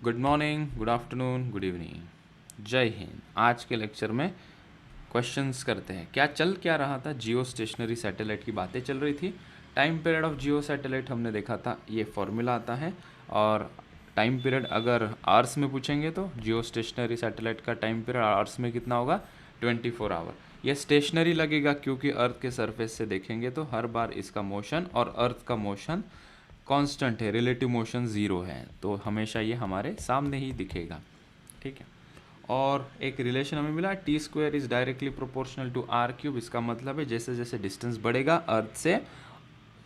Good morning, good afternoon, good evening, जय हिंद। आज के लेक्चर में क्वेश्चंस करते हैं। क्या रहा था, जियो स्टेशनरी सैटेलाइट की बातें चल रही थी। Time period of Jio satellite हमने देखा था, ये फॉर्मूला आता है। और टाइम पीरियड अगर आवर्स में पूछेंगे तो जियो स्टेशनरी सैटेलाइट का टाइम पीरियड आवर्स में कितना होगा, 24 आवर। ये स्टेशनरी लगेगा क्योंकि अर्थ के सरफेस से देखेंगे तो हर बार इसका मोशन और अर्थ का मोशन कांस्टेंट है, रिलेटिव मोशन ज़ीरो है, तो हमेशा ये हमारे सामने ही दिखेगा। ठीक है। और एक रिलेशन हमें मिला, T square is directly proportional to R cube. इसका मतलब है जैसे जैसे डिस्टेंस बढ़ेगा अर्थ से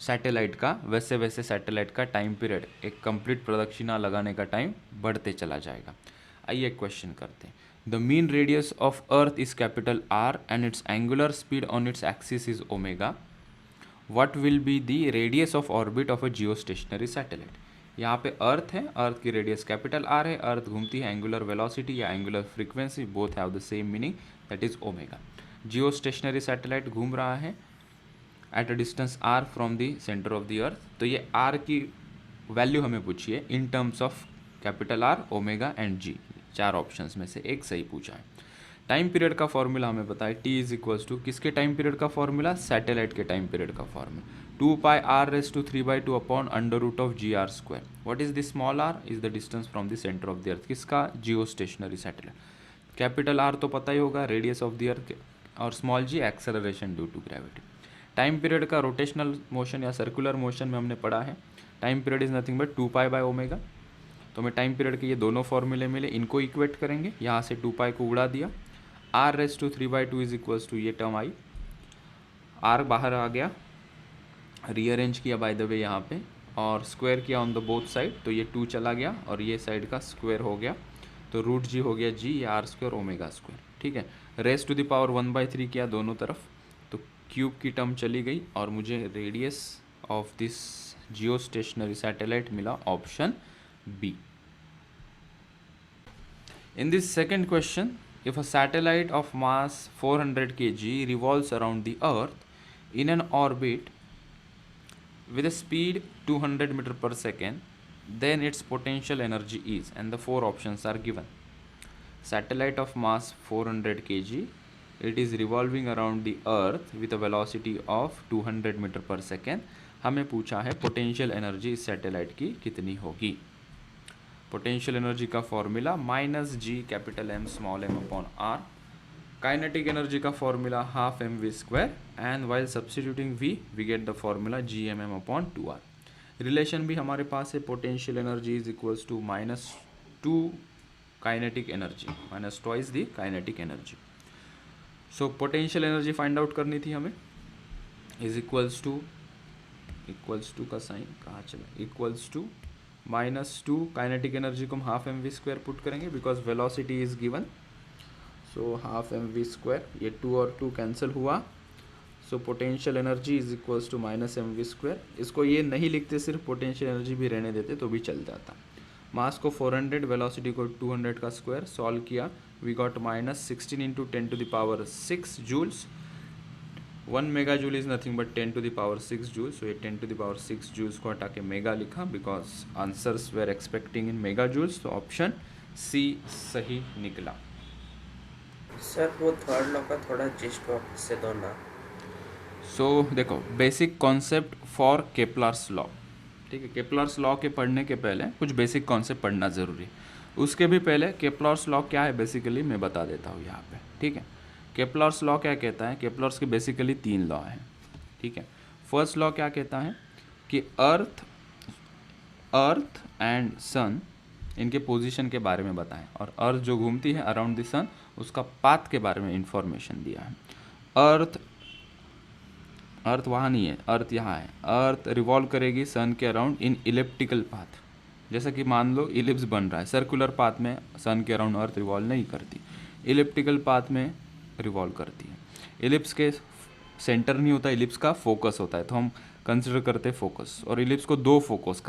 सैटेलाइट का, वैसे वैसे सैटेलाइट का टाइम पीरियड, एक कंप्लीट प्रदक्षिणा लगाने का टाइम बढ़ते चला जाएगा। आइए क्वेश्चन करते हैं। The mean radius of earth is capital R and it's angular speed on its axis is omega. What will be the radius of orbit of a Jio stationery satellite. यहाँ पे अर्थ है, अर्थ की रेडियस कैपिटल आर है, earth घूमती है, angular velocity या angular frequency both have the same meaning, that is omega. Geostationary satellite घूम रहा है at a distance R from the centre of the earth. तो ये आर की वैल्यू हमें पूछिए in terms of capital R, omega and G. चार options में से एक सही पूछा है। टाइम पीरियड का फॉर्मूला हमें पता है, टी इज इक्वल्स टू किसके टाइम पीरियड का फॉर्मूला, सैटेलाइट के टाइम पीरियड का formula, 2πr⁻³ upon under root of G R square. What is the small R, is the distance from the centre of the earth, किसका, geostationary satellite. Capital R तो पता ही होगा, radius of the earth, और small G acceleration due to gravity. Time period का rotational motion या circular motion में हमने पढ़ा है, time period is nothing but 2π/ω। तो हमें टाइम पीरियड के ये दोनों फॉर्मूले मिले, इनको इक्वेट करेंगे, यहाँ से 2π को उड़ा दिया, r⁻³ इज इक्वल्स टू ये टर्म आई, r बाहर आ गया, रीअरेंज किया बाय द वे यहाँ पे, और स्क्वायर किया ऑन द बोथ साइड, तो ये 2 चला गया और ये साइड का स्क्वायर हो गया, तो √g हो गया g, या r² ओमेगा स्क्वायर। ठीक है। रेस टू द पावर 1/3 किया दोनों तरफ, तो क्यूब की टर्म चली गई और मुझे radius of this geostationary satellite मिला option B. In this second question, if a satellite of mass 400 kg revolves around the Earth in an orbit with a speed 200 meter per second, then its potential energy is, and the four options are given. Satellite of mass 400 kg, it is revolving around the Earth with a velocity of 200 meter per second. हमें पूछा है potential energy इस satellite की कितनी होगी। Potential energy का formula -g capital M small m upon r। Kinetic energy का formula 12 mv², and while substituting v we get the formula gmm upon 2r। Relation भी हमारे पास है, potential energy is equals to -2 kinetic energy, minus twice the kinetic energy. So potential energy find out करनी थी हमें, is equals to का sign कहाँ चला, इक्वल्स टू -2 काइनेटिक एनर्जी को हम 12 mv² पुट करेंगे because velocity is given, so 12 mv², ये 2 और 2 कैंसिल हुआ, so potential energy is equals to -mv²। इसको ये नहीं लिखते, सिर्फ पोटेंशियल एनर्जी भी रहने देते तो भी चल जाता। मास को 400, वेलोसिटी को 200 का स्क्वायर, सॉल्व किया, we got -16 × 10⁻6 joules. 1 mega joule is nothing but 10⁻6 joule, so ये 10⁻6 जूल्स को हटा के मेगा लिखा because answers were expecting in mega joules, तो ऑप्शन सी सही निकला। सर वो थर्ड लॉ का थोड़ा जिस्ट वापस से दो ना। सो देखो, basic concept for Kepler's law. ठीक है, केपलर्स लॉ के पढ़ने के पहले कुछ बेसिक कॉन्सेप्ट पढ़ना ज़रूरी है। उसके भी पहले केपलर्स लॉ क्या है बेसिकली मैं बता देता हूँ यहाँ पे। ठीक है, केपलर्स लॉ क्या कहता है, केपलर्स के बेसिकली 3 लॉ हैं। ठीक है, फर्स्ट लॉ क्या कहता है कि अर्थ एंड सन, इनके पोजीशन के बारे में बताएं, और अर्थ जो घूमती है अराउंड द सन उसका पाथ के बारे में इंफॉर्मेशन दिया है। अर्थ वहाँ नहीं है, अर्थ यहाँ है। अर्थ रिवॉल्व करेगी सन के अराउंड इन इलिप्टिकल पाथ, जैसा कि मान लो इलिप्स बन रहा है, सर्कुलर पाथ में सन के अराउंड अर्थ रिवॉल्व नहीं करती, इलिप्टिकल पाथ में रिवॉल्व करती है। इलिप्स के सेंटर नहीं होता, इलिप्स का फोकस होता है, तो हम कंसिडर करते हैं फोकस, और इलिप्स को 2 फोकस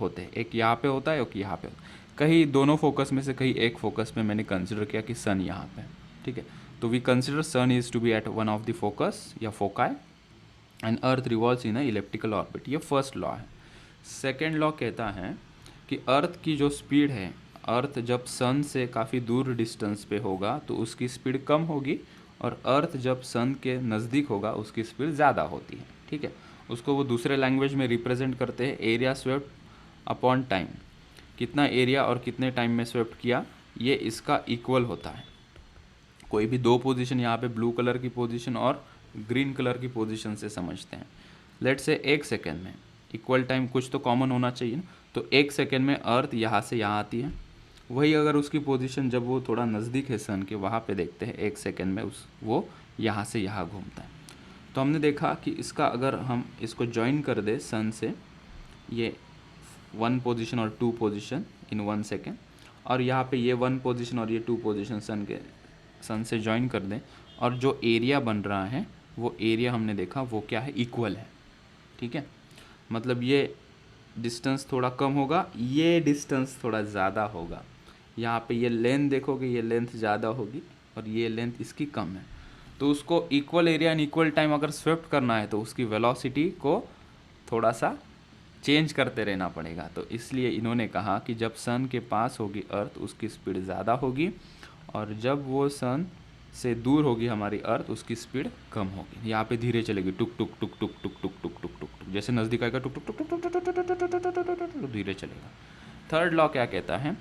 होते हैं, एक यहाँ पे होता है एक यहाँ पे होता है। कहीं दोनों फोकस में से कहीं एक फोकस में मैंने कंसिडर किया कि सन यहाँ पे। ठीक है, तो we consider sun is to be at one of the focus या foci and earth revolves in a elliptical orbit, ये फर्स्ट लॉ है। सेकेंड लॉ कहता है कि अर्थ की जो स्पीड है, अर्थ जब सन से काफ़ी दूर डिस्टेंस पे होगा तो उसकी स्पीड कम होगी, और अर्थ जब सन के नज़दीक होगा उसकी स्पीड ज़्यादा होती है। ठीक है, उसको वो दूसरे लैंग्वेज में रिप्रेजेंट करते हैं एरिया स्वेप्ट अपॉन टाइम। कितना एरिया और कितने टाइम में स्वेप्ट किया, ये इसका इक्वल होता है। कोई भी दो पोजीशन, यहाँ पे ब्लू कलर की पोजीशन और ग्रीन कलर की पोजीशन से समझते हैं। लेट से 1 सेकेंड में इक्वल टाइम, कुछ तो कॉमन होना चाहिए ना, तो 1 सेकेंड में अर्थ यहाँ से यहाँ आती है। वही अगर उसकी पोजीशन जब वो थोड़ा नज़दीक है सन के, वहाँ पे देखते हैं 1 सेकेंड में वो यहाँ से यहाँ घूमता है। तो हमने देखा कि इसका अगर हम इसको ज्वाइन कर दे सन से, ये 1 पोजीशन और 2 पोजीशन इन 1 सेकेंड, और यहाँ पे ये 1 पोजीशन और ये 2 पोजीशन सन से ज्वाइन कर दें, और जो एरिया बन रहा है वो एरिया हमने देखा वो क्या है, इक्वल है। ठीक है, मतलब ये डिस्टेंस थोड़ा कम होगा, ये डिस्टेंस थोड़ा ज़्यादा होगा। यहाँ पे ये लेंथ देखोगे, ये लेंथ ज़्यादा होगी और ये लेंथ इसकी कम है। तो उसको equal area and equal time अगर स्विफ्ट करना है तो उसकी वेलोसिटी को थोड़ा सा चेंज करते रहना पड़ेगा। तो इसलिए इन्होंने कहा कि जब सन के पास होगी अर्थ उसकी स्पीड ज़्यादा होगी, और जब वो सन से दूर होगी हमारी अर्थ उसकी स्पीड कम होगी। यहाँ पे धीरे चलेगी, टुक टुक टुक टुक टुक टुक टुक टुक टुक टुक, जैसे नज़दीक आएगा टुक टुक टुक टुक टुक टुक धीरे चलेगा। थर्ड लॉ क्या कहता है,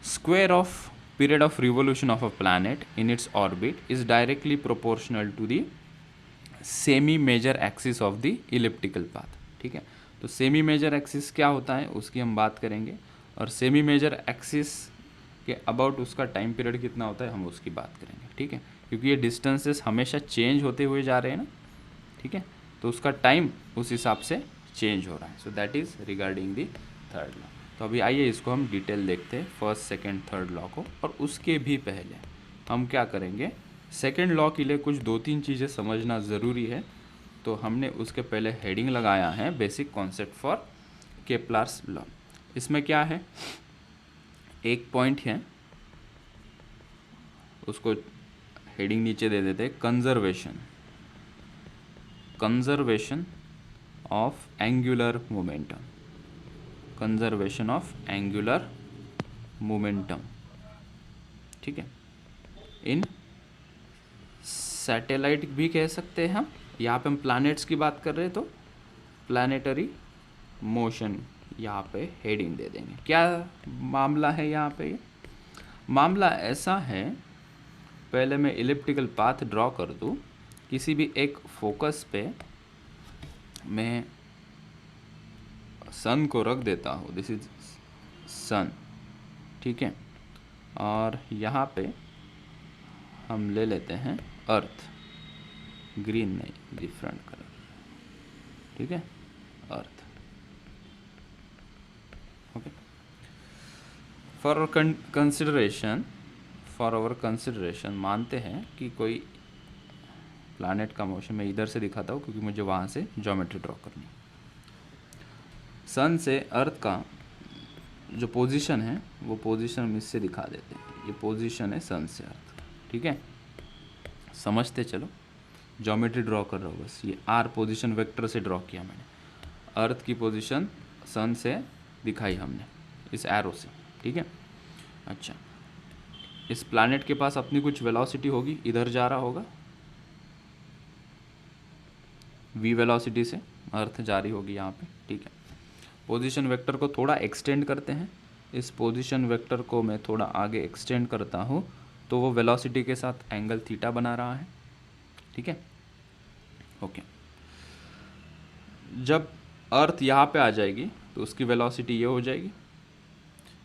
square of period of revolution of a planet in its orbit is directly proportional to the semi major axis of the elliptical path. ठीक है, तो सेमी मेजर एक्सिस क्या होता है उसकी हम बात करेंगे, और सेमी मेजर एक्सिस के अबाउट उसका टाइम पीरियड कितना होता है हम उसकी बात करेंगे। ठीक है, क्योंकि ये डिस्टेंसेस हमेशा चेंज होते हुए जा रहे हैं ना। ठीक है, तो उसका टाइम उस हिसाब से चेंज हो रहा है। So that is regarding the third law. तो अभी आइए इसको हम डिटेल देखते हैं, फर्स्ट सेकेंड थर्ड लॉ को। और उसके भी पहले हम क्या करेंगे, सेकेंड लॉ के लिए कुछ 2-3 चीज़ें समझना ज़रूरी है। तो हमने उसके पहले हेडिंग लगाया है basic concept for Kepler's law. इसमें क्या है, एक पॉइंट है उसको हेडिंग नीचे दे देते हैं, conservation of angular momentum, conservation of angular momentum. ठीक है, इन सैटेलाइट भी कह सकते हैं हम, यहाँ पे हम प्लैनेट्स की बात कर रहे हैं तो प्लैनेटरी मोशन यहाँ पे हेडिंग दे देंगे। क्या मामला है यहाँ पे, ये मामला ऐसा है, पहले मैं इलिप्टिकल पाथ ड्रॉ कर दूँ, किसी भी एक फोकस पे मैं सन को रख देता हूँ, दिस इज सन। ठीक है, और यहाँ पे हम ले लेते हैं अर्थ, ग्रीन नहीं डिफरेंट कलर। ठीक है, अर्थ। ओके, फॉर आवर कंसिडरेशन मानते हैं कि कोई प्लैनेट का मोशन, मैं इधर से दिखाता हूँ क्योंकि मुझे वहाँ से ज्योमेट्री ड्रॉ करनी है। सन से अर्थ का जो पोजीशन है वो पोजीशन हम इससे दिखा देते हैं, ये पोजीशन है सन से अर्थ। ठीक है, समझते चलो, ज्योमेट्री ड्रॉ कर रहा हूँ बस। ये आर पोजीशन वेक्टर से ड्रॉ किया मैंने, अर्थ की पोजीशन सन से दिखाई हमने इस एरो से। ठीक है, अच्छा, इस प्लैनेट के पास अपनी कुछ वेलोसिटी होगी, इधर जा रहा होगा v वेलोसिटी से अर्थ जारी होगी यहाँ पे। ठीक है, पोजीशन वेक्टर को थोड़ा एक्सटेंड करते हैं, इस पोजीशन वेक्टर को मैं थोड़ा आगे एक्सटेंड करता हूँ तो वो वेलोसिटी के साथ एंगल थीटा बना रहा है। ठीक है, ओके, जब अर्थ यहाँ पे आ जाएगी तो उसकी वेलोसिटी ये हो जाएगी,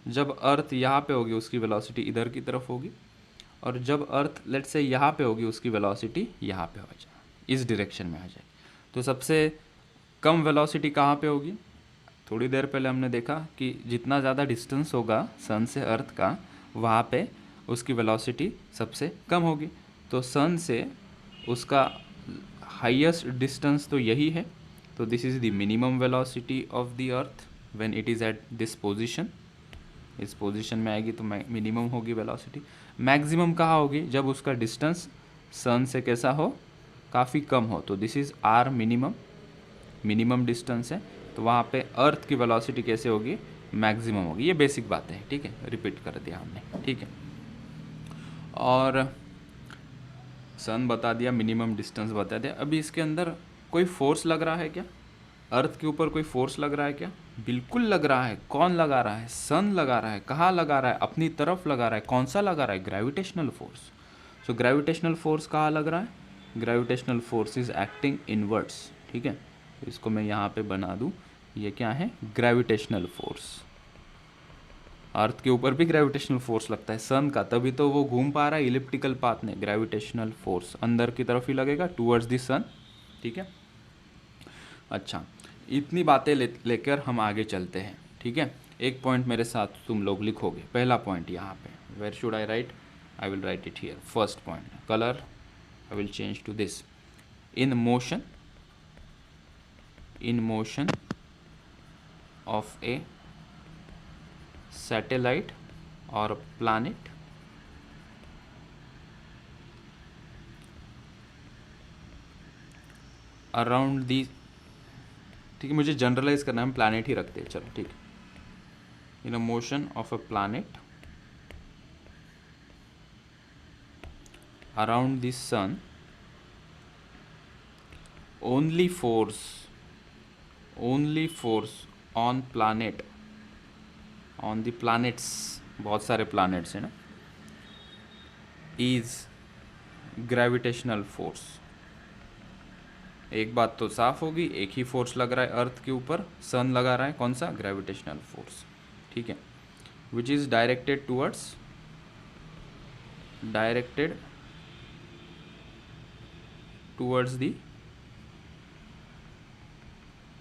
जब अर्थ यहाँ पे होगी उसकी वेलोसिटी इधर की तरफ होगी, और जब अर्थ लेट्स से यहाँ पे होगी उसकी वेलोसिटी यहाँ पे हो जाए, इस डायरेक्शन में आ जाए। तो सबसे कम वेलोसिटी कहाँ पे होगी, थोड़ी देर पहले हमने देखा कि जितना ज़्यादा डिस्टेंस होगा सन से अर्थ का, वहाँ पे उसकी वेलोसिटी सबसे कम होगी। तो सन से उसका हाईएस्ट डिस्टेंस तो यही है, तो this is the minimum velocity of the earth when it is at this position. इस पोजीशन में आएगी तो मिनिमम होगी वेलोसिटी। मैक्सिमम कहाँ होगी, जब उसका डिस्टेंस सन से कैसा हो, काफ़ी कम हो, तो this is R minimum distance है। तो वहाँ पे अर्थ की वेलोसिटी कैसे होगी, मैक्सिमम होगी। ये बेसिक बातें हैं, ठीक है, रिपीट कर दिया हमने, ठीक है। और सन बता दिया, मिनिमम डिस्टेंस बता दिया। अभी इसके अंदर कोई फोर्स लग रहा है क्या? अर्थ के ऊपर कोई फोर्स लग रहा है क्या? बिल्कुल लग रहा है। कौन लगा रहा है? सन लगा रहा है। कहाँ लगा रहा है? अपनी तरफ लगा रहा है। कौन सा लगा रहा है? Gravitational force. So gravitational force कहाँ लग रहा है? Gravitational force is acting inwards, ठीक है। इसको मैं यहाँ पे बना दूँ, ये क्या है? Gravitational force. अर्थ के ऊपर भी ग्रेविटेशनल फोर्स लगता है सन का, तभी तो वो घूम पा रहा है इलिप्टिकल पाथ में। ग्रेविटेशनल फोर्स अंदर की तरफ ही लगेगा, टूवर्ड्स द सन, ठीक है। अच्छा, इतनी बातें लेकर हम आगे चलते हैं, ठीक है। एक पॉइंट मेरे साथ तुम लोग लिखोगे। पहला पॉइंट यहाँ पे, where should I write? I will write it here. First point, colour I will change to this. In motion of a satellite or planet around the, ठीक है, मुझे जनरलाइज करना है, हम प्लानट ही रखते हैं, चलो ठीक है। In a motion of a planet around the sun, only force on planet, on the planets, बहुत सारे प्लानेट्स हैं ना, इज ग्रेविटेशनल फोर्स। एक बात तो साफ होगी, एक ही फोर्स लग रहा है अर्थ के ऊपर, सन लगा रहा है, कौन सा? ग्रेविटेशनल फोर्स, ठीक है। Which is directed towards the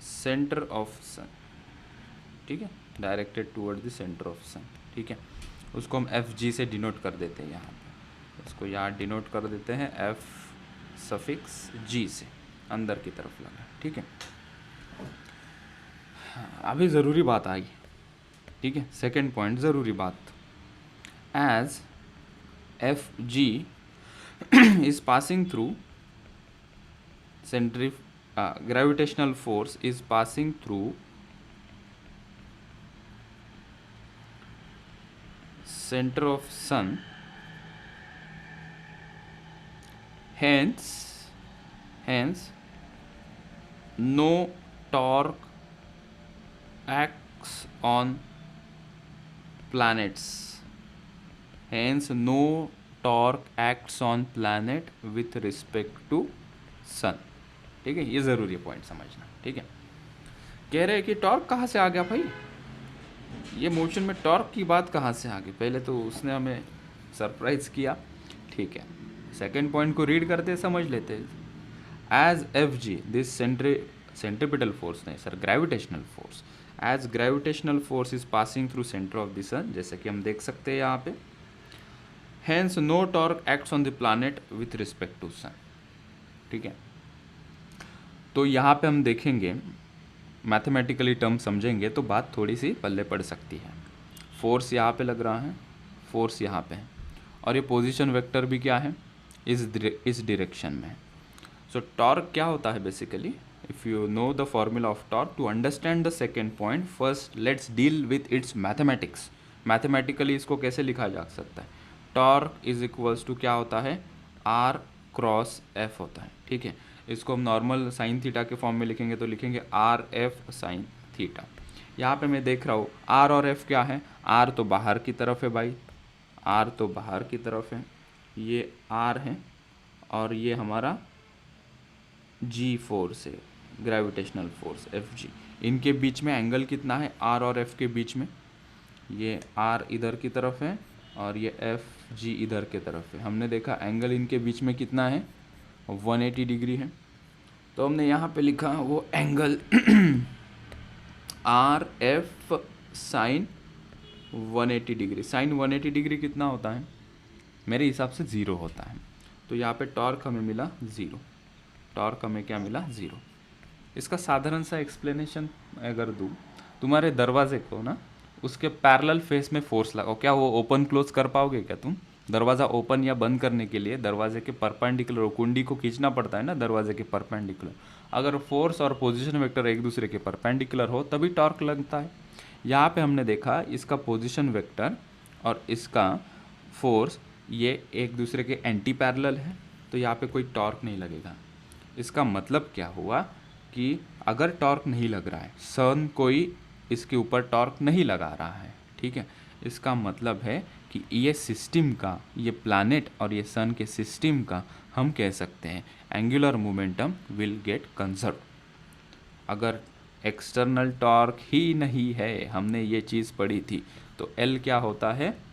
centre of sun, ठीक है, directed toward the centre of sun, ठीक है। उसको हम एफ जी से डिनोट कर देते हैं यहाँ पे, इसको यहाँ डिनोट कर देते हैं एफ सफिक्स जी से, अंदर की तरफ लगा, ठीक है। अभी ज़रूरी बात आई, ठीक है, सेकेंड पॉइंट, ज़रूरी बात। As F G is passing through gravitational force is passing through center of sun, hence no torque acts on planets, hence no torque acts on planet with respect to sun, ठीक है। ये ज़रूरी point समझना, ठीक है। कह रहे हैं कि टॉर्क कहाँ से आ गया भाई? ये मोशन में टॉर्क की बात कहाँ से आ गई? पहले तो उसने हमें सरप्राइज किया, ठीक है। सेकंड पॉइंट को रीड करते समझ लेते। As F G this centripetal force नहीं sir, gravitational force, as gravitational force is passing through centre of the sun, जैसे कि हम देख सकते हैं यहाँ पे, hence no torque acts on the planet with respect to sun, ठीक है। तो यहाँ पे हम देखेंगे, मैथमेटिकली टर्म समझेंगे तो बात थोड़ी सी पल्ले पड़ सकती है। फोर्स यहाँ पे लग रहा है, फोर्स यहाँ पे है, और ये पोजीशन वेक्टर भी क्या है? इस डायरेक्शन में। सो टॉर्क क्या होता है basically? If you know the formula of torque, to understand the second point, first let's deal with its mathematics. Mathematically इसको कैसे लिखा जा सकता है? टॉर्क इज इक्वल्स टू क्या होता है? आर क्रॉस एफ होता है, ठीक है। इसको हम नॉर्मल साइन थीटा के फॉर्म में लिखेंगे तो लिखेंगे आर एफ साइन थीटा। यहाँ पे मैं देख रहा हूँ आर और एफ क्या है? आर तो बाहर की तरफ है भाई, आर तो बाहर की तरफ है, ये आर है, और ये हमारा जी फोर्स है, ग्रेविटेशनल फोर्स एफ जी। इनके बीच में एंगल कितना है? आर और एफ के बीच में, ये आर इधर की तरफ है और ये एफ जी इधर के तरफ है। हमने देखा एंगल इनके बीच में कितना है? 180 डिग्री है। तो हमने यहाँ पे लिखा वो angle R F sine 180 degree. Sine 180 degree कितना होता है? मेरे हिसाब से 0 होता है। तो यहाँ पे टॉर्क हमें मिला 0, टॉर्क हमें क्या मिला? 0। इसका साधारण सा एक्सप्लेनेशन अगर दूँ, तुम्हारे दरवाजे को ना उसके पैरेलल फेस में फोर्स लगाओ, क्या वो ओपन क्लोज कर पाओगे क्या तुम? दरवाज़ा ओपन या बंद करने के लिए दरवाजे के परपेंडिकुलर कुंडी को खींचना पड़ता है ना, दरवाजे के परपेंडिकुलर। अगर फोर्स और पोजीशन वेक्टर एक दूसरे के परपेंडिकुलर हो तभी टॉर्क लगता है। यहाँ पे हमने देखा इसका पोजीशन वेक्टर और इसका फोर्स ये एक दूसरे के एंटी पैरेलल है, तो यहाँ पे कोई टॉर्क नहीं लगेगा। इसका मतलब क्या हुआ कि अगर टॉर्क नहीं लग रहा है, सन कोई इसके ऊपर टॉर्क नहीं लगा रहा है, ठीक है, इसका मतलब है कि ये सिस्टम का, ये प्लैनेट और ये सन के सिस्टम का हम कह सकते हैं angular momentum will get conserve. अगर एक्सटर्नल टॉर्क ही नहीं है, हमने ये चीज़ पढ़ी थी, तो एल क्या होता है,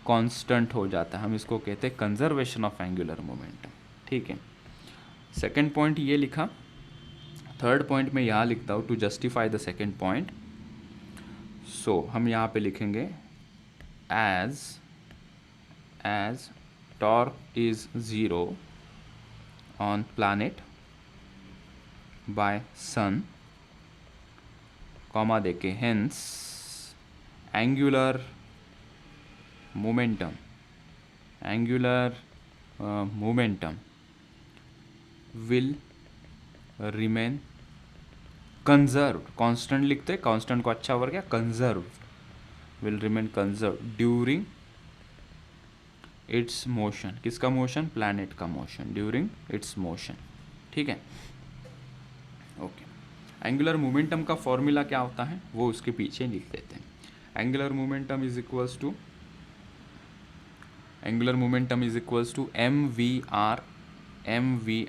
कांस्टेंट हो जाता है। हम इसको कहते हैं कंजर्वेशन ऑफ एंगुलर मोमेंटम, ठीक है। सेकेंड पॉइंट ये लिखा। थर्ड पॉइंट में यहाँ लिखता हूँ to justify the second point. So हम यहाँ पे लिखेंगे as torque is 0 on planet by sun, comma देके hence angular momentum will remain conserved, constant लिखते हैं, constant को अच्छा वर्ग है, conserved, will remain conserved during its motion। किसका मोशन, प्लैनेट का मोशन, ड्यूरिंग इट्स मोशन, ठीक है, ओके। एंगुलर मोमेंटम का फॉर्मूला क्या होता है वो उसके पीछे लिख देते हैं। Angular momentum is equals to M V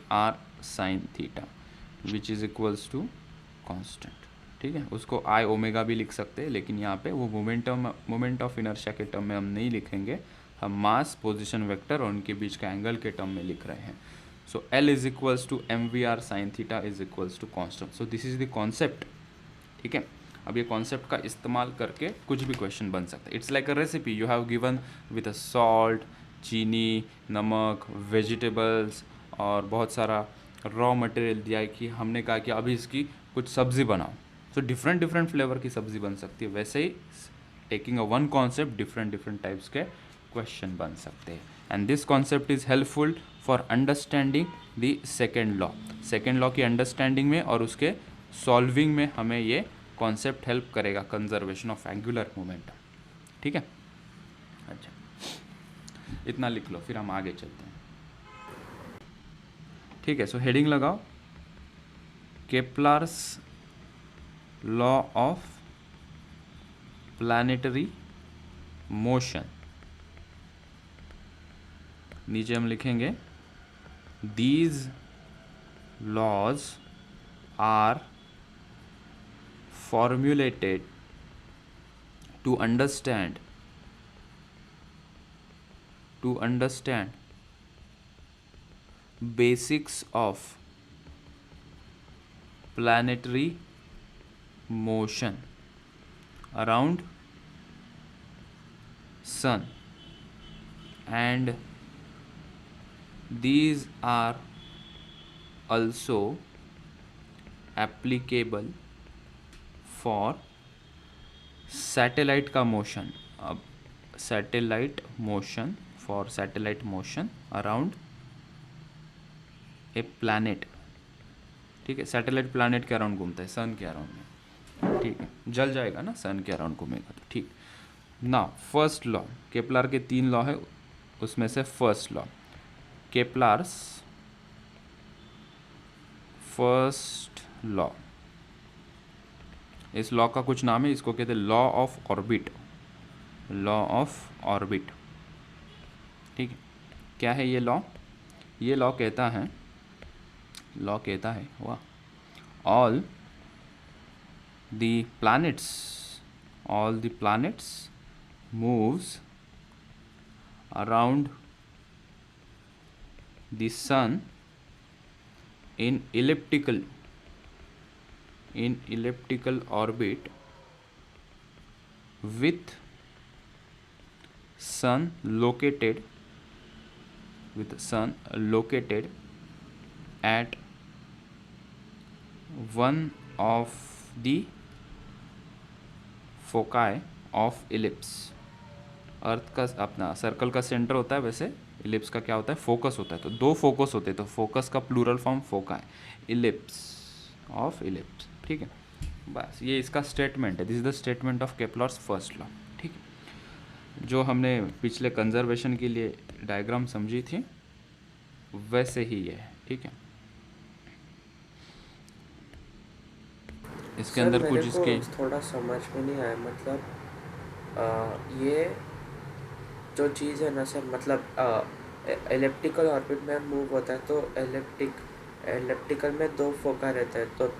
R sine theta which is equals to constant, ठीक है। उसको आई ओमेगा भी लिख सकते हैं, लेकिन यहाँ पे वो मोमेंट ऑफ इनर्शिया के टर्म में हम नहीं लिखेंगे, हम मास, पोजीशन वेक्टर और उनके बीच का एंगल के टर्म में लिख रहे हैं। So L is equals to M V R sine theta is equals to constant. So this is the concept, ठीक है। अब ये कॉन्सेप्ट का इस्तेमाल करके कुछ भी क्वेश्चन बन सकता है। It's like a recipe you have given with a salt, चीनी, नमक, वेजिटेबल्स और बहुत सारा रॉ मटेरियल दिया है कि हमने कहा कि अभी इसकी कुछ सब्ज़ी बनाओ। सो डिफरेंट फ्लेवर की सब्ज़ी बन सकती है। वैसे ही taking a one concept different types के क्वेश्चन बन सकते हैं। And this concept is helpful for understanding the second law की अंडरस्टैंडिंग में, और उसके सॉल्विंग में हमें ये कॉन्सेप्ट हेल्प करेगा, कंजर्वेशन ऑफ एंगुलर मोमेंटम, ठीक है। अच्छा, इतना लिख लो, फिर हम आगे चलते हैं, ठीक है। सो हेडिंग लगाओ, Kepler's law of planetary motion. नीचे हम लिखेंगे these laws are formulated to understand basics of planetary motion around sun, and these are also applicable for satellite का मोशन। अब satellite motion, for satellite motion around a planet, ठीक है। Satellite planet के around घूमता है, सन के around में, ठीक है। जल जाएगा ना, सन के अराउंड घूमेगा तो, ठीक। ना फर्स्ट लॉ, केप्लर के 3 लॉ है, उसमें से first law, Kepler's first law, इस लॉ का कुछ नाम है, इसको कहते हैं लॉ ऑफ ऑर्बिट, ठीक है। क्या है ये लॉ? ये लॉ कहता है वाह, all the planets moves around the sun in elliptical orbit with sun located at one of the foci of ellipse। अर्थ का अपना सर्कल का सेंटर होता है, वैसे इलिप्स का क्या होता है, फोकस होता है। तो 2 फोकस होते हैं, तो फोकस का प्लूरल फॉर्म फोका है, इलिप्स ऑफ इलिप्स, ठीक है। बस ये इसका स्टेटमेंट है, this is the statement of Kepler's first law. ठीक है, जो हमने पिछले कंजर्वेशन के लिए डायग्राम समझी थी वैसे ही ये है। ठीक है, इसके सर अंदर मेरे कुछ को इसके थोड़ा समझ में नहीं आया, मतलब ये जो चीज़ है ना सर, मतलब एलिप्टिकल ऑर्बिट में मूव होता है तो एलिप्टिकल में दो फोका रहता है, तो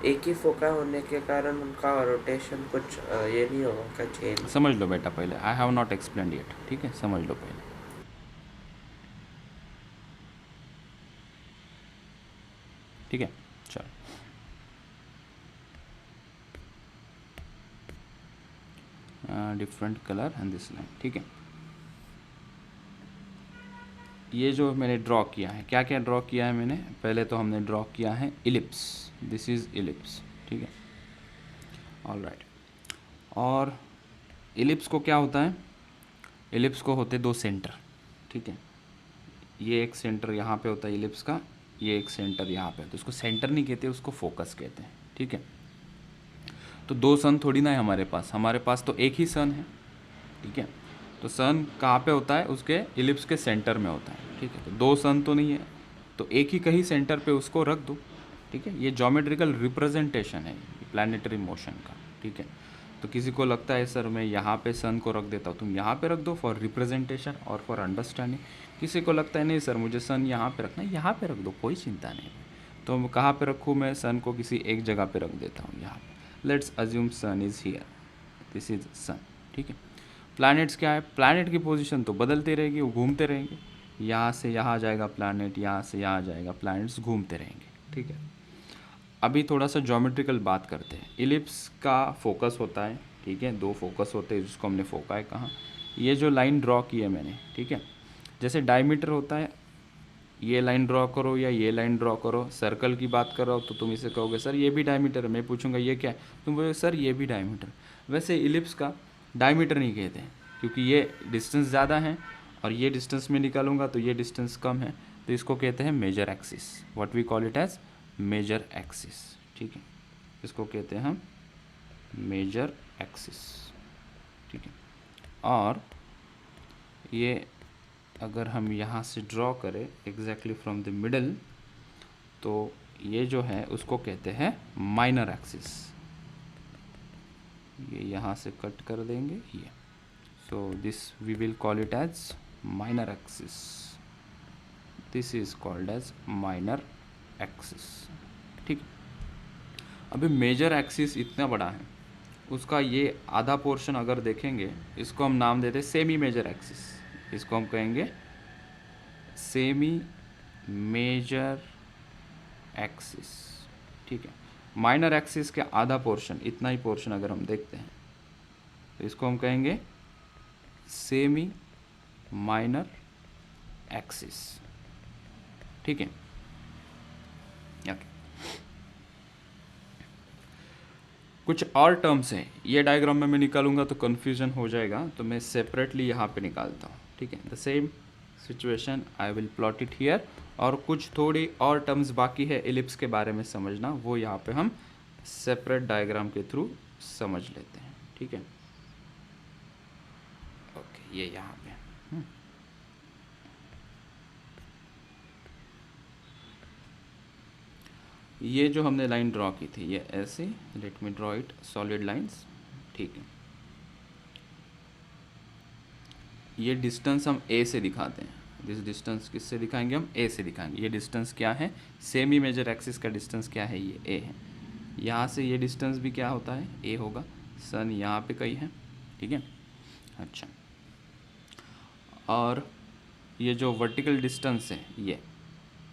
एक ही फोका होने के कारण उनका रोटेशन कुछ ये नहीं होगा क्या, चेंज? समझ लो बेटा पहले, I have not explain it. ठीक है, समझ लो पहले। ठीक है, चलो different colour and this line. ठीक है, ये जो मैंने ड्रॉ किया है, क्या क्या ड्रॉ किया है मैंने, पहले तो हमने ड्रॉ किया है इलिप्स, दिस इज इलिप्स। ठीक है, ऑल राइट। और इलिप्स को क्या होता है, इलिप्स को होते दो सेंटर। ठीक है, ये एक सेंटर यहाँ पे होता है इलिप्स का, ये एक सेंटर यहाँ पे, तो उसको सेंटर नहीं कहते, उसको फोकस कहते हैं। ठीक है, तो दो सन थोड़ी ना है हमारे पास तो एक ही सन है। ठीक है, तो सन कहाँ पे होता है, उसके इलिप्स के सेंटर में होता है। ठीक है, तो दो सन तो नहीं है, तो एक ही कहीं सेंटर पे उसको रख दो। ठीक है, ये ज्योमेट्रिकल रिप्रेजेंटेशन है प्लानिटरी मोशन का। ठीक है, तो किसी को लगता है सर मैं यहाँ पे सन को रख देता हूँ, तुम यहाँ पे रख दो फॉर रिप्रेजेंटेशन और फॉर अंडरस्टैंडिंग। किसी को लगता है नहीं सर मुझे सन यहाँ पे रखना है, यहाँ पे रख दो, कोई चिंता नहीं। तो कहाँ पे रखूँ मैं, सन को किसी एक जगह पे रख देता हूँ, यहाँ पे। Let's assume sun is here, this is sun. ठीक है, प्लैनेट्स क्या है, प्लैनेट की पोजीशन तो बदलती रहेगी, वो घूमते रहेंगे, यहाँ से यहाँ जाएगा प्लैनेट, यहाँ से यहाँ जाएगा, प्लैनेट्स घूमते रहेंगे। ठीक है, अभी थोड़ा सा ज्योमेट्रिकल बात करते हैं। इलिप्स का फोकस होता है, ठीक है, दो फोकस होते हैं जिसको हमने फोका है कहाँ, ये जो लाइन ड्रॉ की है मैंने। ठीक है, जैसे डायमीटर होता है, ये लाइन ड्रॉ करो या ये लाइन ड्रॉ करो, सर्कल की बात कर रहा हो तो तुम इसे कहोगे सर ये भी डायमीटर है, मैं पूछूंगा ये क्या है, तुम बोलोगे सर ये भी डायमीटर। वैसे इलिप्स का डायमीटर नहीं कहते हैं, क्योंकि ये डिस्टेंस ज़्यादा है और ये डिस्टेंस में निकालूंगा तो ये डिस्टेंस कम है, तो इसको कहते हैं major axis, what we call it as major axis. ठीक है, इसको कहते हैं हम मेजर एक्सिस। ठीक है, और ये अगर हम यहाँ से ड्रॉ करें एग्जैक्टली फ्रॉम द मिडल, तो ये जो है उसको कहते हैं माइनर एक्सिस। ये यहाँ से कट कर देंगे ये, so this we will call it as minor axis, this is called as minor axis. ठीक, अभी मेजर एक्सिस इतना बड़ा है, उसका ये आधा पोर्शन अगर देखेंगे, इसको हम नाम देते हैं सेमी मेजर एक्सिस, इसको हम कहेंगे सेमी मेजर एक्सिस। ठीक है, माइनर एक्सिस के आधा पोर्शन, इतना ही पोर्शन अगर हम देखते हैं तो इसको हम कहेंगे सेमी माइनर एक्सिस। ठीक है, ओके। कुछ और टर्म्स हैं, ये डायग्राम में मैं निकालूंगा तो कन्फ्यूजन हो जाएगा, तो मैं सेपरेटली यहाँ पे निकालता हूँ। ठीक है, the same situation I will plot it here, और कुछ थोड़ी और टर्म्स बाकी है एलिप्स के बारे में समझना, वो यहाँ पे हम सेपरेट डायग्राम के थ्रू समझ लेते हैं। ठीक है, ओके, ये यहाँ पे ये जो हमने लाइन ड्रॉ की थी ये ऐसे, let me draw it solid lines. ठीक है, ये डिस्टेंस हम ए से दिखाते हैं, दिस डिस्टेंस किससे दिखाएंगे, हम ए से दिखाएंगे। ये डिस्टेंस क्या है, सेमी मेजर एक्सिस का डिस्टेंस क्या है, ये ए है। यहाँ से ये डिस्टेंस भी क्या होता है, ए होगा। सन यहाँ पे कहीं है। ठीक है, अच्छा, और ये जो वर्टिकल डिस्टेंस है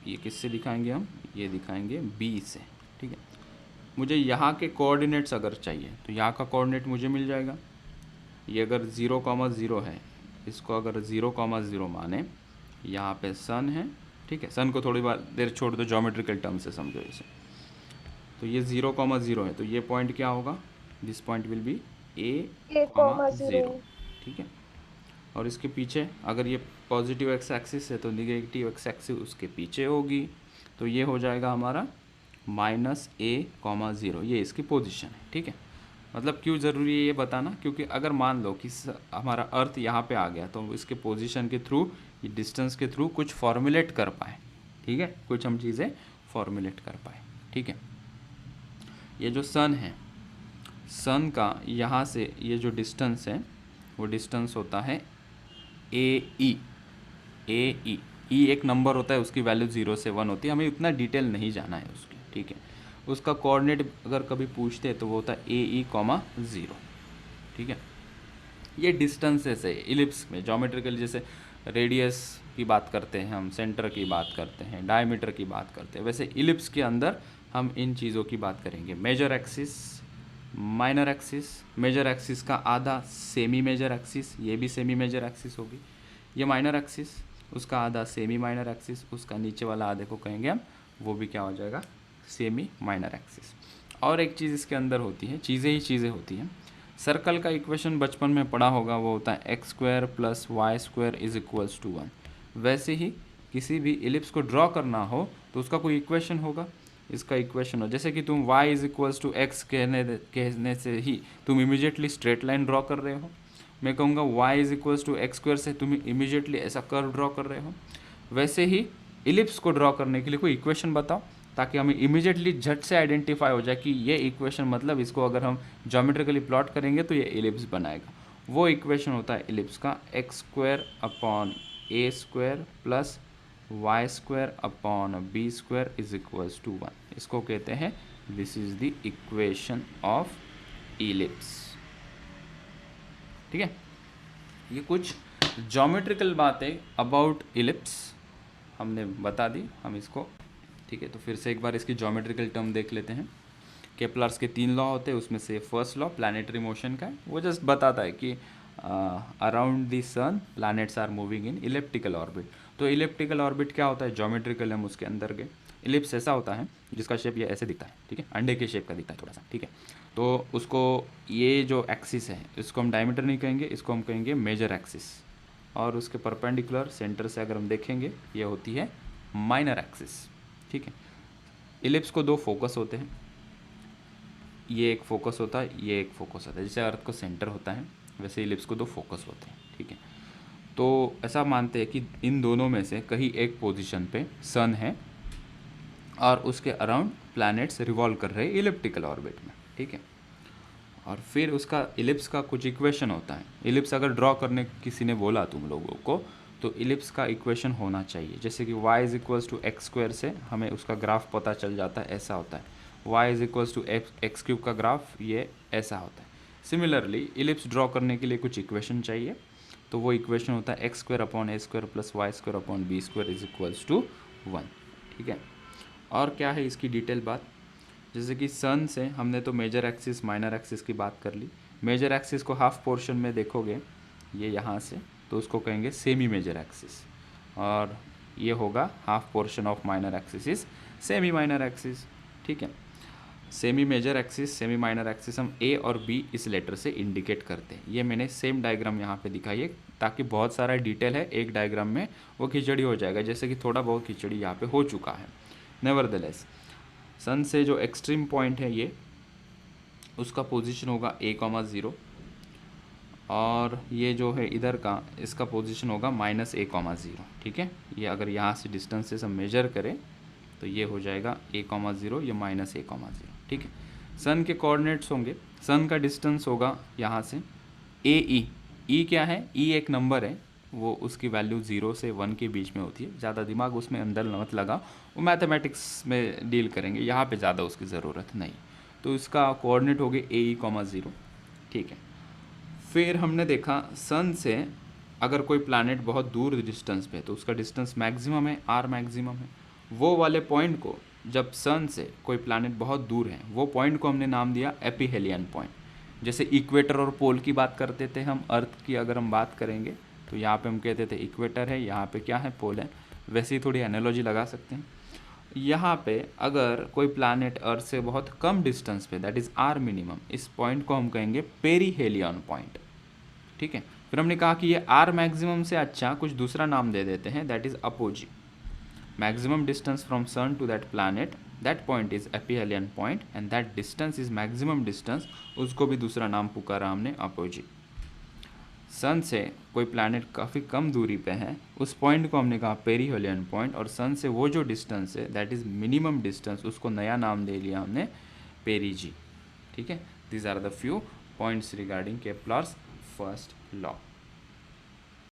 ये किससे दिखाएंगे हम, ये दिखाएंगे बी से। ठीक है, मुझे यहाँ के कोऑर्डिनेट्स अगर चाहिए तो यहाँ का कोऑर्डिनेट मुझे मिल जाएगा। ये अगर 0,0 है, इसको अगर 0,0 माने, यहाँ पे सन है। ठीक है, सन को थोड़ी बार देर छोड़ दो, ज्योमेट्रिकल टर्म से समझो इसे। तो ये 0,0 है, तो ये पॉइंट क्या होगा, this point will be A,0। ठीक है, और इसके पीछे अगर ये पॉजिटिव एक्स एक्सिस है तो निगेटिव एक्स एक्सिस उसके पीछे होगी, तो ये हो जाएगा हमारा -a,0 ये इसकी पोजीशन है, ठीक है। मतलब क्यों ज़रूरी है ये बताना, क्योंकि अगर मान लो कि हमारा अर्थ यहाँ पे आ गया तो इसके पोजीशन के थ्रू, ये डिस्टेंस के थ्रू कुछ फॉर्मुलेट कर पाए, ठीक है, कुछ हम चीज़ें फॉर्मुलेट कर पाए, ठीक है। ये जो सन है, सन का यहाँ से ये जो डिस्टेंस है वो डिस्टेंस होता है ए ई एक नंबर होता है, उसकी वैल्यू 0 से 1 होती है, हमें इतना डिटेल नहीं जाना है उसकी, ठीक है। उसका कोऑर्डिनेट अगर कभी पूछते हैं तो वो होता है AE,0, ठीक है। ये डिस्टेंसेस है इलिप्स में, ज्योमेट्रिकल जैसे रेडियस की बात करते हैं हम, सेंटर की बात करते हैं, डायमीटर की बात करते हैं, वैसे इलिप्स के अंदर हम इन चीज़ों की बात करेंगे। Major axis, minor axis, major axis का आधा सेमी मेजर एक्सिस, ये भी सेमी मेजर एक्सिस होगी, ये माइनर एक्सिस, उसका आधा सेमी माइनर एक्सिस, उसका नीचे वाला आधे को कहेंगे हम, वो भी क्या हो जाएगा, सेमी माइनर एक्सिस। और एक चीज़ इसके अंदर होती है, चीज़ें ही चीज़ें होती हैं। सर्कल का इक्वेशन बचपन में पढ़ा होगा, वो होता है x² + y² = 1। वैसे ही किसी भी इलिप्स को ड्रॉ करना हो तो उसका कोई इक्वेशन होगा, इसका इक्वेशन हो, जैसे कि तुम y = x कहने से ही तुम इमीडिएटली स्ट्रेट लाइन ड्रॉ कर रहे हो, मैं कहूँगा y = x² से तुम इमीडिएटली ऐसा कर्व ड्रॉ कर रहे हो। वैसे ही इलिप्स को ड्रॉ करने के लिए कोई इक्वेशन बताओ, ताकि हमें इमीडिएटली झट से आइडेंटिफाई हो जाए कि ये इक्वेशन, मतलब इसको अगर हम ज्योमेट्रिकली प्लॉट करेंगे तो ये इलिप्स बनाएगा। वो इक्वेशन होता है इलिप्स का x² / a² + y² / b² = 1। इसको कहते हैं, this is the equation of ellipse, ठीक है। ये कुछ ज्योमेट्रिकल बातें अबाउट इलिप्स हमने बता दी हम इसको, ठीक है। तो फिर से एक बार इसकी ज्योमेट्रिकल टर्म देख लेते हैं। केपलर्स के 3 लॉ होते हैं, उसमें से फर्स्ट लॉ प्लानिटरी मोशन का है, वो जस्ट बताता है कि around the sun planets are moving in elliptical orbit. तो इलिप्टिकल ऑर्बिट क्या होता है, ज्योमेट्रिकल, हम उसके अंदर गए। इलिप्स ऐसा होता है जिसका शेप ये ऐसे दिखता है, ठीक है, अंडे के शेप का दिखता है थोड़ा सा, ठीक है। तो उसको, ये जो एक्सिस है इसको हम डायमीटर नहीं कहेंगे, इसको हम कहेंगे मेजर एक्सिस, और उसके परपेंडिकुलर सेंटर से अगर हम देखेंगे ये होती है माइनर एक्सिस, ठीक है। इलिप्स को 2 फोकस होते हैं, ये एक फोकस होता है, ये एक फोकस होता है, जैसे अर्थ को सेंटर होता है वैसे इलिप्स को 2 फोकस होते हैं, ठीक है। तो ऐसा मानते हैं कि इन दोनों में से कहीं एक पोजीशन पे सन है और उसके अराउंड प्लैनेट्स रिवॉल्व कर रहे हैं इलिप्टिकल ऑर्बिट में, ठीक है। और फिर उसका इलिप्स का कुछ इक्वेशन होता है। इलिप्स अगर ड्रॉ करने किसी ने बोला तुम लोगों को, तो इलिप्स का इक्वेशन होना चाहिए, जैसे कि y = x² से हमें उसका ग्राफ पता चल जाता है, ऐसा होता है। y = x³ का ग्राफ ये ऐसा होता है। सिमिलरली इलिप्स ड्रॉ करने के लिए कुछ इक्वेशन चाहिए, तो वो इक्वेशन होता है x² / a² + y² / b² = 1, ठीक है। और क्या है इसकी डिटेल बात, जैसे कि सन से हमने तो मेजर एक्सिस माइनर एक्सिस की बात कर ली। मेजर एक्सिस को हाफ पोर्शन में देखोगे, ये यहाँ से, तो उसको कहेंगे सेमी मेजर एक्सिस, और ये होगा half portion of minor axis is semi minor axis, ठीक है। Semi major axis, semi minor axis हम ए और बी इस लेटर से इंडिकेट करते हैं। ये मैंने सेम डायग्राम यहाँ पे दिखाई है, ताकि बहुत सारा डिटेल है एक डायग्राम में, वो खिचड़ी हो जाएगा, जैसे कि थोड़ा बहुत खिचड़ी यहाँ पे हो चुका है। नेवरदलेस सन से जो एक्सट्रीम पॉइंट है ये, उसका पोजीशन होगा a,0, और ये जो है इधर का, इसका पोजीशन होगा -a,0, ठीक है। ये अगर यहाँ से डिस्टेंस से हम मेजर करें तो ये हो जाएगा a,0, ये -a,0, ठीक है। सन के कोऑर्डिनेट्स होंगे, सन का डिस्टेंस होगा यहाँ से e क्या है, e एक नंबर है, वो उसकी वैल्यू 0 से 1 के बीच में होती है। ज़्यादा दिमाग उसमें अंदर मत लगा, वो मैथमेटिक्स में डील करेंगे, यहाँ पे ज़्यादा उसकी ज़रूरत नहीं। तो इसका कोऑर्डिनेट हो गए AE,0, ठीक है। फिर हमने देखा सन से अगर कोई प्लैनेट बहुत दूर डिस्टेंस पे है तो उसका डिस्टेंस मैक्सिमम है, r मैक्सिमम है। वो वाले पॉइंट को, जब सन से कोई प्लैनेट बहुत दूर है, वो पॉइंट को हमने नाम दिया एपिहेलियन पॉइंट। जैसे इक्वेटर और पोल की बात करते थे हम, अर्थ की अगर हम बात करेंगे तो यहाँ पे हम कहते थे इक्वेटर है, यहाँ पे क्या है, पोल है। वैसे ही थोड़ी एनालॉजी लगा सकते हैं। यहाँ पे अगर कोई प्लैनेट अर्थ से बहुत कम डिस्टेंस पे, दैट इज़ r मिनिमम, इस पॉइंट को हम कहेंगे पेरीहेलियन पॉइंट, ठीक है। फिर हमने कहा कि ये r मैक्सिमम से अच्छा कुछ दूसरा नाम दे देते हैं, that is apogee. Maximum distance from sun to that planet that point is aphelion point and that distance is maximum distance, उसको भी दूसरा नाम पुकारा हमने अपोजी। सन से कोई प्लैनेट काफ़ी कम दूरी पे है, उस पॉइंट को हमने कहा पेरीहेलियन पॉइंट, और सन से वो जो डिस्टेंस है दैट इज़ मिनिमम डिस्टेंस, उसको नया नाम दे लिया हमने पेरीजी। ठीक है, these are the few points regarding Kepler's first law.